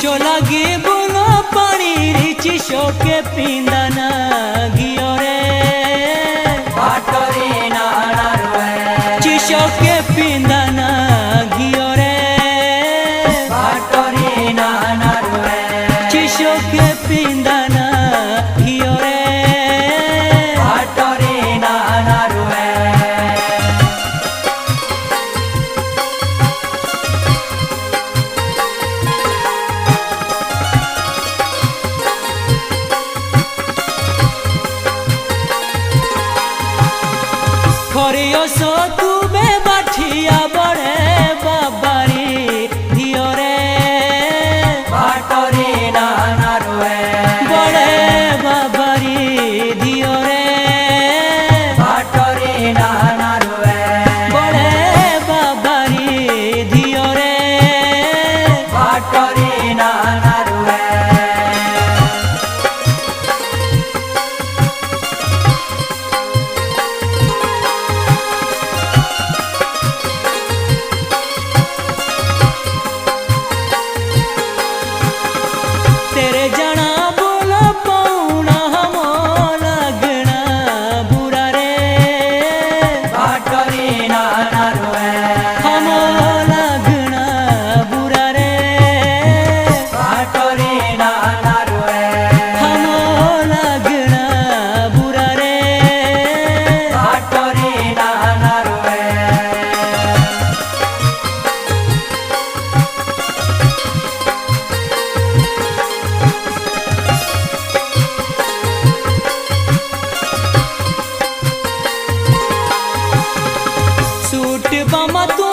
चिशो लगे बोलो पानी रे चिशो के पिंदना गियो रे बाटोरी नाना रुए चिशो के पिंदना गियो रे बाटोरी नाना रुए चिशो के पिंदना गियो रे बाटोरी नाना रुए खरियो सो तुबे बाठिया बड़े बाबारी धियो रे बाटोरी नाना रुए बड़े बाबारी धियो रे बाटोरी नाना रुए बड़े बाबारी धियो रे बाटोरी नाना रुए तेरे जाना बोला पौना हमो लगना बुरा रे बाटोरी नाना रुए हमो लगना बुरा रे बाटोरी नाना रुए हमो लगना बुरा रे बाटोरी नाना रुए सूट बमा तू